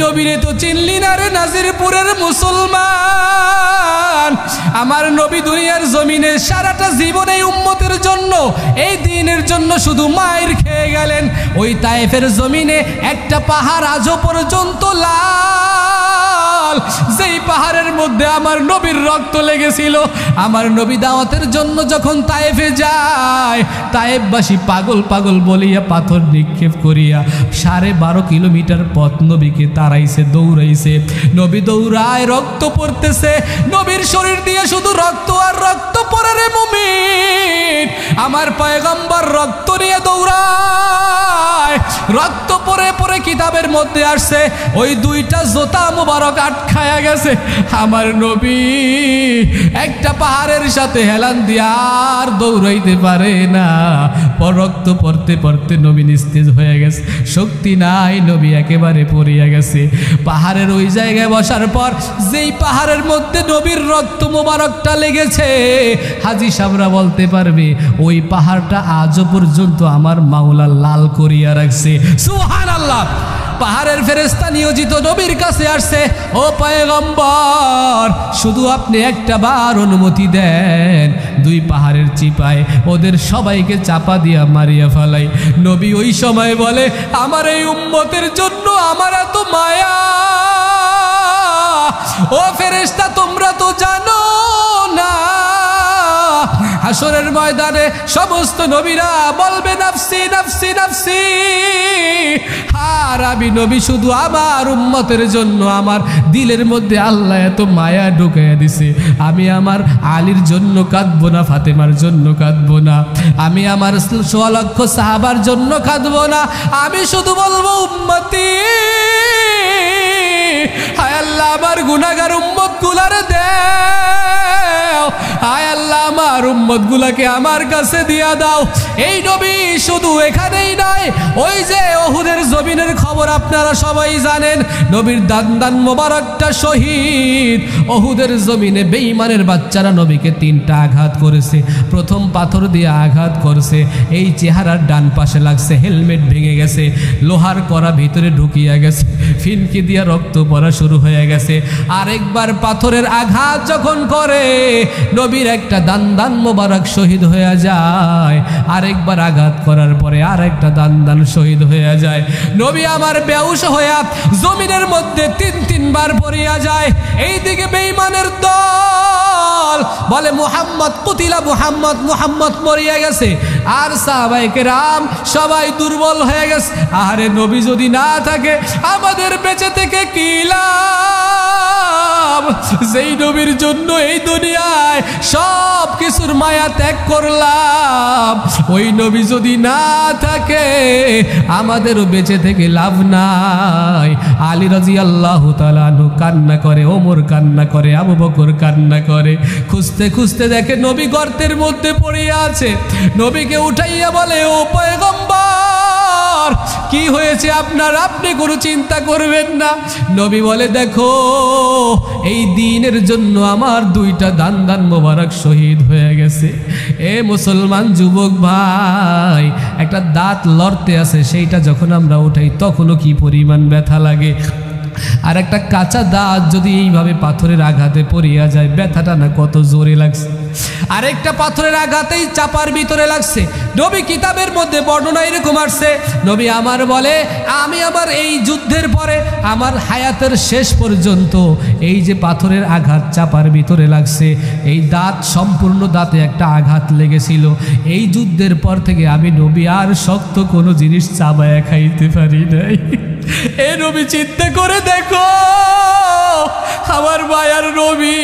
নবীরে তো চিনলি না রে নাজিরপুরের মুসলমান। আমার নবী দুনিয়ার জমিনে সারাটা জীবন এই উম্মতের জন্য, এই দ্বীনের জন্য শুধু মায়ের খেয়ে গেলেন। ওই তায়েফের জমিনে একটা পাহাড় আজও পর্যন্ত লাল, যেই পাহাড়ের মধ্যে আমার নবীর রক্ত লেগেছিল। আমার নবী দাওয়াতের জন্য যখন তায়েফে যায়, তায়েফবাসী পাগল পাগল বলিয়া পাথর নিক্ষেপ করিয়া 12.5 কিলোমিটার পথ নবীকে তাড়াইছে, দৌড়াইছে। নবী দৌড়ায়, রক্ত পড়তেছে, নবীর শরীর দিয়ে শুধু রক্ত আর রক্ত পড়ে রে মুমিন। আমার পয়গম্বর রক্ত নিয়ে দৌড়ায়, রক্ত পরে পরে কিতাবের মধ্যে আসছে ওই 2টা জোতা মুবারক আটকায়া গেছে। আমার নবী একটা পাহাড়ের সাথে হেলান দিয়ে আর দৌড়াইতে পারে না। রক্ত পড়তে পড়তে নবী নিস্তেজ হয়ে গেছে, শক্তি নাই, নবী একেবারে পড়িয়া গেছে। পাহাড়ের ওই জায়গায় বসার পর যেই পাহাড়ের মধ্যে নবীর রক্ত মোবারকটা লেগেছে, হাজী সাহেবরা বলতে পারবে ওই পাহাড়টা আজও পর্যন্ত আমার মাওলা লাল করিয়া রাখছে। সুবহানাল্লাহ। পাহাড়ের ফেরেশতা নিয়োজিত নবীর কাছে আসছে, ও পয়গম্বর শুধু আপনি একটা বার অনুমতি দেন, 2 পাহাড়ের চিপায় ওদের সবাইকে চাপা দিয়া মারিয়া ফেলাই। নবী ওই সময় বলে, আমার এই উম্মতের জন্য আমার এত মায়া। ও ফেরেশতা তোমরা তো জানো না, হাসরের ময়দানে সমস্ত নবীরা বলবে নাফসি নাফসি নাফসি, আর আমি নবী শুধু আমার উম্মতের জন্য আমার দিলের মধ্যে আল্লাহ এত মায়া ঢুকাইয়া দিছে। আমি আমার আলীর জন্য কাঁদবো না, ফাতেমার জন্য কাঁদবো না, আমি আমার 1.5 লক্ষ সাহাবার জন্য কাঁদবো না, আমি শুধু বলবো উম্মতি, হায় আল্লাহ আমার গুনাহগার উম্মত গুলারে দেও, হায় আল্লাহ আমার উম্মত গুলাকে আমার কাছে দিয়া দাও। এই নবী শুধু এখানেই নয়, ওই যে উহুদের জমিনের খবর আপনারা সবাই জানেন, নবীর দান মোবারকটা শহীদ। উহুদের জমিনে বেঈমানের বাচ্চারা নবীকে 3টা আঘাত করেছে। প্রথম পাথর দিয়ে আঘাত করছে, এই চেহারার ডান পাশে লাগছে, হেলমেট ভেঙে গেছে, লোহার কড়া ভিতরে ঢুকিয়া গেছে, ফিনকি দিয়া রক্ত পড়া শুরু হয়ে গেছে। আরেকবার পাথরের আঘাত যখন করে, নবীর একটা দান মোবারক শহীদ হয়ে যায়। আরেকবার আঘাত করার পরে আরেকটা দান শহীদ হয়ে যায়। নবী আমার বেহুশ হইয়া জমিনের মধ্যে 3 বার পড়িয়া যায়। এইদিকে বেঈমানের দল বলে মুহাম্মদ কুতিলা, মুহাম্মদ মুহাম্মদ মরিয়া গেছে, আর সাহাবায়ে কেরাম সবাই দুর্বল হয়ে গেছে। আরে নবী যদি না থাকে আমাদের বেঁচে থেকে কি লাভ? যেই নবীর জন্য এই দুনিয়ায় সব কিছুর মায়া ত্যাগ করলাম, ওই নবী যদি না থাকে আমাদেরও বেঁচে থেকে লাভ নাই। আলী রাদিয়াল্লাহু তাআলা আনহু কান্না করে, ওমর কান্না করে, আবু বকর কান্না করে। খুঁজতে খুঁজতে দেখে নবী গর্তের মধ্যে পড়ে আছে। নবীকে উঠাইয়া বলে, ও পয়গম্বর কি হয়েছে আপনার? আপনি কোনো চিন্তা করবেন না। নবী বলে, দেখো এই দ্বীনের জন্য আমার 2টা দান মোবারক শহীদ হয়ে গেছে। এ মুসলমান যুবক ভাই, একটা দাঁত লড়তে আছে, সেইটা যখন আমরা উঠাই তখনও কি পরিমাণ ব্যথা লাগে। আর একটা কাঁচা দাঁত যদি এইভাবে পাথরের আঘাতে পড়িয়া যায়, ব্যথাটা না কত জোরে লাগছে। আরেকটা পাথরের আঘাতেই চাপার ভিতরে লাগছে। নবী কিতাবের মধ্যে বর্ণনা এরকম আসছে, নবী আমার বলে, আমি আমার এই যুদ্ধের পরে আমার হায়াতের শেষ পর্যন্ত এই যে পাথরের আঘাত চাপার ভিতরে লাগছে, এই দাঁত সম্পূর্ণ দাঁতে একটা আঘাত লেগেছিল। এই যুদ্ধের পর থেকে আমি নবী আর শক্ত কোনো জিনিস চাবায়া খাইতে পারি নাই। এ নবী চিন্তা করে দেখো, আমার মায়ার নবী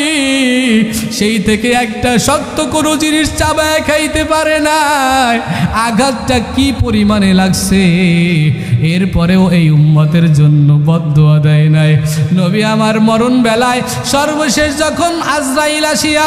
সেই থেকে একটা শক্ত কোনো জিনিস চাবায় খাইতে পারে না। আঘাতটা কি পরিমাণে লাগছে, এরপরেও এই উম্মতের জন্য বদদুয়া দেয় নাই। নবী আমার মরণ বেলায় সর্বশেষ যখন আজরাইল আসিয়া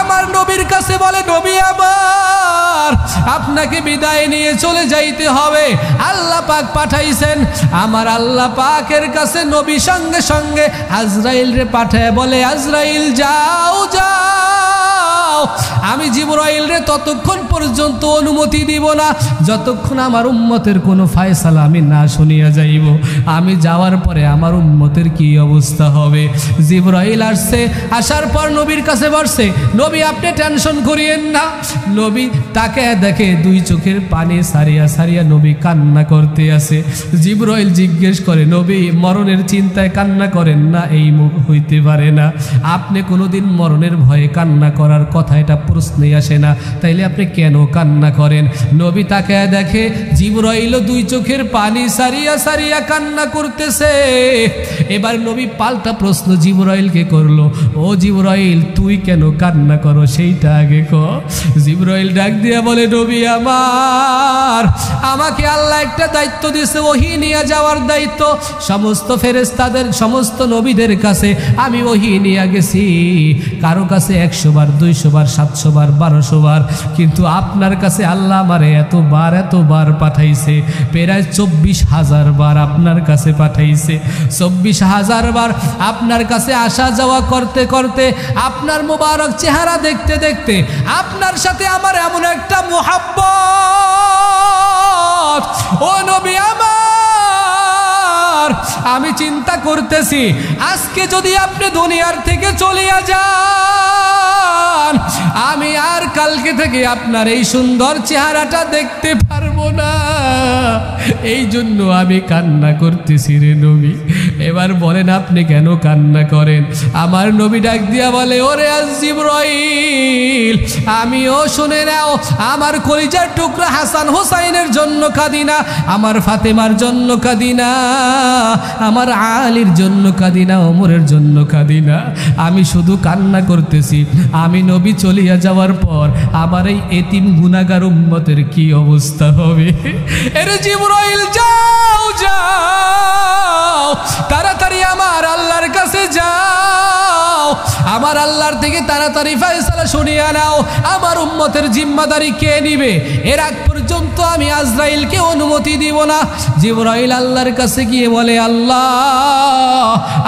আমার নবীর কাছে বলে, নবী আমার আপনাকে বিদায় নিয়ে চলে যাইতে হবে, আল্লাহ পাক পাঠাইছেন। আমার আল্লাহ পাকের কাছে নবী সঙ্গে সঙ্গে আজরাইল রে পাঠায় বলে, আজরাইল যাও যাও, আমি জিবরাইল রে ততক্ষণ পর্যন্ত অনুমতি দিব না যতক্ষণ আমার উম্মতের কোনো ফয়সালা আমি না শুনিয়া যাইব। আমি যাওয়ার পরে আমার উম্মতের কি অবস্থা হবে। জিবরাইল আসছে, আসার পর নবীর কাছে বসছে। নবী আপনি টেনশন করিয়েন না। নবী তাকে দেখে দুই চোখের পানি সারিয়া সারিয়া নবী কান্না করতে আছে। জিবরাইল জিজ্ঞেস করে, নবী মরণের চিন্তায় কান্না করেন না? এই মুখ হইতে পারে না, আপনি কোনোদিন মরণের ভয়ে কান্না করার কথা এটা প্রশ্নই আসে না, তাইলে আপনি কেন কান্না করেন? নবী তাকে দেখে জিবরাইল দুই চোখের পানি সারিয়া সারিয়া কান্না করতেছে। এবার নবী পাল্টা প্রশ্ন জিবরাইলকে করলো, ও জিবরাইল তুই কেন কান্না করো সেইটা আগে কর। জিবরাইল ডাক দিয়া বলে, নবী আমাকে আল্লাহ একটা দায়িত্ব দিয়েছে, ওহী নিয়ে যাওয়ার দায়িত্ব। সমস্ত ফেরেশতাদের সমস্ত নবীদের কাছে আমি ওহী নিয়ে গেছি, কারো কাছে 100 বার 200 বার 700 বার 1200 বার, কিন্তু আপনার কাছে আল্লাহ আমারে এতবার পাঠাইছে, প্রায় 24,000 বার আপনার কাছে পাঠাইছে। 24,000 বার আপনার কাছে আসা যাওয়া করতে করতে, আপনার মোবারক চেহারা দেখতে দেখতে আপনার সাথে আমার এমন একটা মুহাব্বত, ও নবী আমার, আমি চিন্তা করতেছি আজকে যদি আপনি দুনিয়ার থেকে চলিয়া যান, আমি আর কালকে থেকে আপনার এই সুন্দর চেহারাটা দেখতে পারবো না। এই জন্য আমি কান্না করতেছি রে নবী। এবার বলেন আপনি কেন কান্না করেন? আমার নবী ডাক দিয়া বলে, ওরে জিবরাইল, আমিও শুনে নাও, আমার কলিজার টুকরা হাসান হোসাইনের জন্য কাঁদি না, আমার ফাতেমার জন্য কাঁদি না, আমার আলীর জন্য কাঁদি না, ওমরের জন্য কাঁদি না, আমি শুধু কান্না করতেছি আমি নবী চলিয়া যাওয়ার পর আমার এই এতিম গুনাহগার উম্মতের কি অবস্থা হবে। এরে জিবরাইল যাও যাও, তাড়াতাড়ি আমার আল্লাহর কাছে যাও, আমার আল্লাহর থেকে তাড়াতাড়ি ফয়সালা শুনিয়া নাও, আমার উম্মতের জিম্মাদারি কে নিবে? এর আগ পর্যন্ত আমি আজরাইলকে অনুমতি দিব না। জিবরাইল আল্লাহর কাছে গিয়ে বলে, আল্লাহ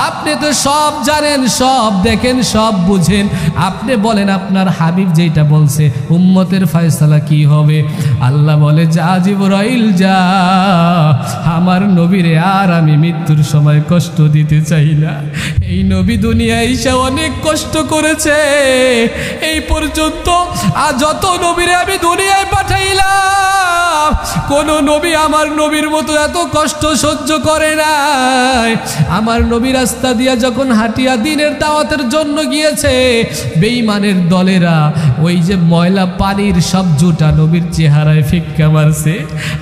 আপনি তো সব জানেন, সব দেখেন, সব বুঝেন, আপনি বলেন আপনার হাবিব যেটা বলছে উম্মতের ফয়সালা কি হবে। আল্লাহ বলে, যা জিবরাইল যা, আমার নবীরে আর আমি মৃত্যুর সময় কষ্ট দিতে চাই না। এই নবী দুনিয়ায় এসে অনেক কষ্ট করেছে, এই পর্যন্ত আর যত নবীরে আমি দুনিয়ায় পাঠাইলাম কোন নবী আমার নবীর মতো এত কষ্ট সহ্য করে নাই। আমার নবী রাস্তা দিয়া যখন হাঁটিয়া দিনের দাওয়াতের জন্য গিয়েছে, বেঈমানের দলেরা ওই যে ময়লা পানির সব জুটা নবীর চেহারায় ফিক্কা মারছে।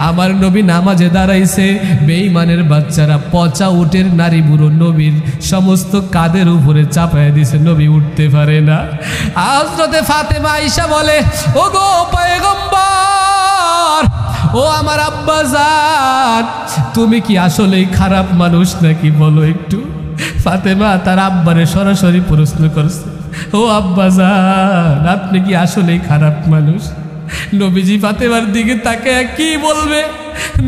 আমার নবী নামাজে দাঁড়াইছে, বেঈমানের বাচ্চারা পচা উটের নারী বুড়ো নবীর সমস্ত কাঁধের উপরে চাপায় দিছে, নবী উঠতে পারে না। হযরতে ফাতেমা আয়েশা বলে, ও গো পয়গম্বর, ও আমার আব্বাজান, তুমি কি আসলেই খারাপ মানুষ নাকি বলো একটু। ফাতেমা তার আব্বারে সরাসরি প্রশ্ন করছে, ও আব্বাজান আপনি কি আসলেই খারাপ মানুষ? নবীজি ফাতেমার দিকে তাকে কি বলবে,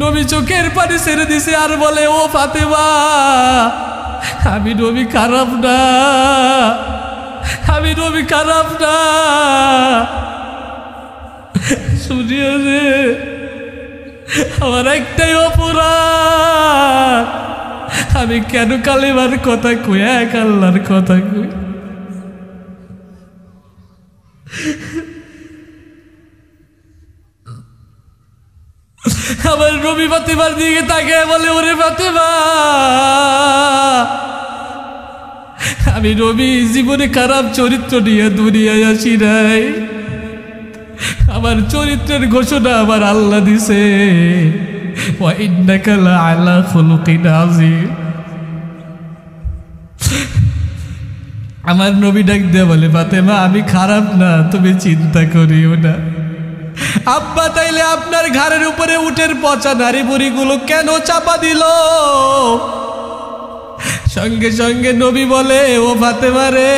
নবী চোখের পানি ছেড়ে দিছে আর বলে, ও ফাতেমা আমি নবী খারাপ না, আমি নবী খারাপ না। শুনিও রে, আমার একটাই অপরাধ, আমি কেন কালেমার কথা কই, এক আল্লাহর কথা কই। আমার নবী ফাতেমার দিকে তাকে বলে, ওরে ফাতেমা আমি নবী জীবনে খারাপ চরিত্র নিয়ে দুনিয়ায় আসি নাই, আমার চরিত্রের ঘোষণা আমার আল্লাহ দিছে, ওয়া ইন্নাকা লাআলা খুলুকিন আযীম। আমার নবী ডাক দিয়ে বলে, ফাতেমা আমি খারাপ না, তুমি চিন্তা করিও না। আব্বা তাইলে আপনার ঘাড়ের উপরে উটের পচা নারী বুড়িগুলো কেন চাপা দিল? সঙ্গে সঙ্গে নবী বলে, ও ফাতেমা রে,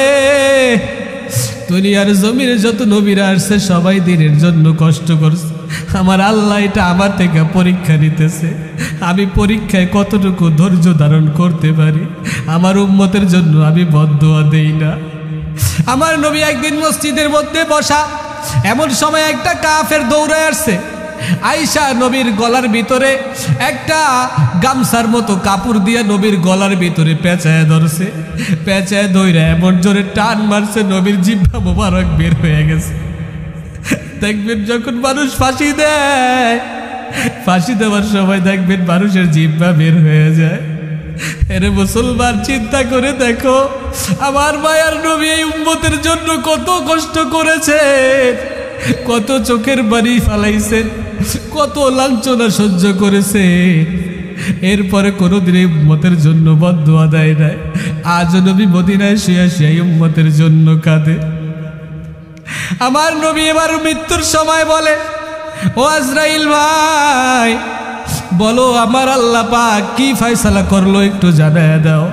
দুনিয়ার জমিনে যত নবীরা আসছে সবাই দিনের জন্য কষ্ট করছে, আমার আল্লাহ এটা আমার থেকে পরীক্ষা নিতেছে, আমি পরীক্ষায় কতটুকু ধৈর্য ধারণ করতে পারি। আমার উম্মতের জন্য আমি বদদুয়া দেই না, আমার নবী একদিন মসজিদের মধ্যে বসা, এমন সময় একটা কাফের দৌড়ে আসছে। আয়েশা নবীর গলার ভিতরে একটা গামছার মতো কাপড় দিয়ে নবীর গলার ভিতরে পেঁচায় ধরছে। পেঁচায় ধরে এমন জোরে টান মারছে, নবীর জিহ্বা মোবারক বের হয়ে গেছে। দেখবেন যখন মানুষ ফাঁসি দেয়, ফাঁসি দেওয়ার সময় দেখবেন মানুষের জিহ্বা বের হয়ে যায়। এরে মুসলমান, চিন্তা করে দেখো আমার মায়ার নবী এই উম্মতের জন্য কত কষ্ট করেছে, কত চোখের বাড়ি ফালাইছেন, কত লাঞ্ছনা সহ্য করেছে। এরপরে কোনোদিন এই উম্মতের জন্য বদদুয়া দেয় নাই। আজ নবী মদিনায় শুয়ে শুয়ে এই উম্মতের জন্য কাঁদে। আমার নবী এবার মৃত্যুর সময় বলে, ও আজরাইল ভাই, বলো আমার আল্লাহ পাক কি ফয়সালা করলো একটু জানায় দাও।